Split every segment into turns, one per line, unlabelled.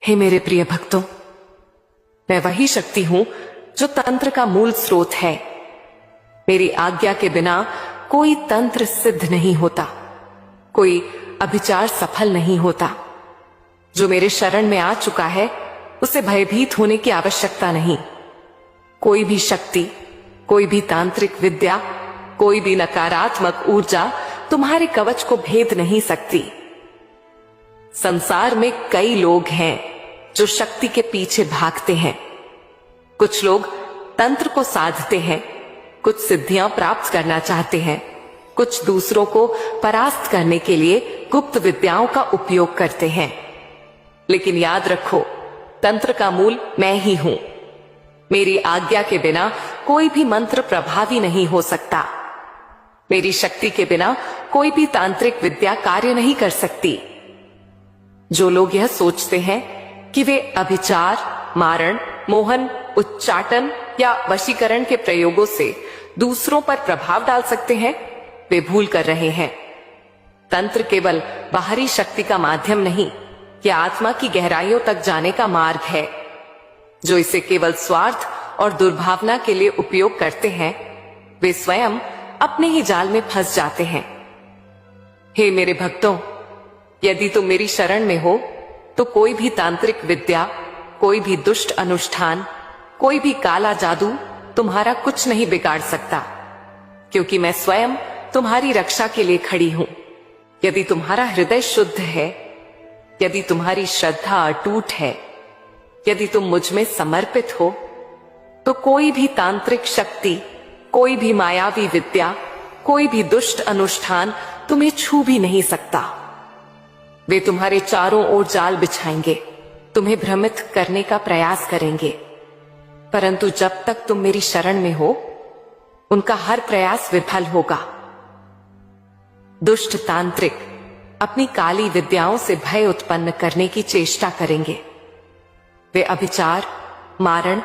हे मेरे प्रिय भक्तों, मैं वही शक्ति हूं जो तंत्र का मूल स्रोत है। मेरी आज्ञा के बिना कोई तंत्र सिद्ध नहीं होता, कोई अभिचार सफल नहीं होता। जो मेरे शरण में आ चुका है उसे भयभीत होने की आवश्यकता नहीं। कोई भी शक्ति, कोई भी तांत्रिक विद्या, कोई भी नकारात्मक ऊर्जा तुम्हारे कवच को भेद नहीं सकती। संसार में कई लोग हैं जो शक्ति के पीछे भागते हैं। कुछ लोग तंत्र को साधते हैं, कुछ सिद्धियां प्राप्त करना चाहते हैं, कुछ दूसरों को परास्त करने के लिए गुप्त विद्याओं का उपयोग करते हैं। लेकिन याद रखो, तंत्र का मूल मैं ही हूं। मेरी आज्ञा के बिना कोई भी मंत्र प्रभावी नहीं हो सकता। मेरी शक्ति के बिना कोई भी तांत्रिक विद्या कार्य नहीं कर सकती। जो लोग यह सोचते हैं कि वे अभिचार, मारण, मोहन, उच्चाटन या वशीकरण के प्रयोगों से दूसरों पर प्रभाव डाल सकते हैं, वे भूल कर रहे हैं। तंत्र केवल बाहरी शक्ति का माध्यम नहीं, यह आत्मा की गहराइयों तक जाने का मार्ग है। जो इसे केवल स्वार्थ और दुर्भावना के लिए उपयोग करते हैं, वे स्वयं अपने ही जाल में फंस जाते हैं। हे मेरे भक्तों, यदि तुम मेरी शरण में हो तो कोई भी तांत्रिक विद्या, कोई भी दुष्ट अनुष्ठान, कोई भी काला जादू तुम्हारा कुछ नहीं बिगाड़ सकता, क्योंकि मैं स्वयं तुम्हारी रक्षा के लिए खड़ी हूं। यदि तुम्हारा हृदय शुद्ध है, यदि तुम्हारी श्रद्धा अटूट है, यदि तुम मुझ में समर्पित हो, तो कोई भी तांत्रिक शक्ति, कोई भी मायावी विद्या, कोई भी दुष्ट अनुष्ठान तुम्हें छू भी नहीं सकता। वे तुम्हारे चारों ओर जाल बिछाएंगे, तुम्हें भ्रमित करने का प्रयास करेंगे, परंतु जब तक तुम मेरी शरण में हो, उनका हर प्रयास विफल होगा। दुष्ट तांत्रिक अपनी काली विद्याओं से भय उत्पन्न करने की चेष्टा करेंगे। वे अभिचार, मारण,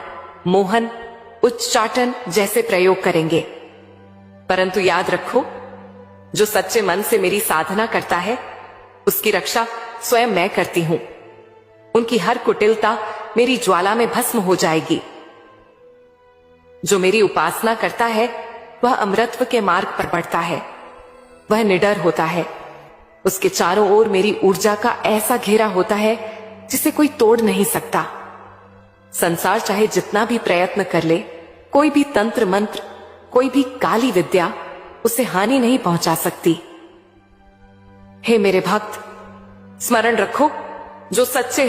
मोहन, उच्चाटन जैसे प्रयोग करेंगे, परंतु याद रखो, जो सच्चे मन से मेरी साधना करता है उसकी रक्षा स्वयं मैं करती हूं। उनकी हर कुटिलता मेरी ज्वाला में भस्म हो जाएगी। जो मेरी उपासना करता है वह अमरत्व के मार्ग पर बढ़ता है, वह निडर होता है। उसके चारों ओर मेरी ऊर्जा का ऐसा घेरा होता है जिसे कोई तोड़ नहीं सकता। संसार चाहे जितना भी प्रयत्न कर ले, कोई भी तंत्र मंत्र, कोई भी काली विद्या उसे हानि नहीं पहुंचा सकती। हे मेरे भक्त, स्मरण रखो, जो सच्चे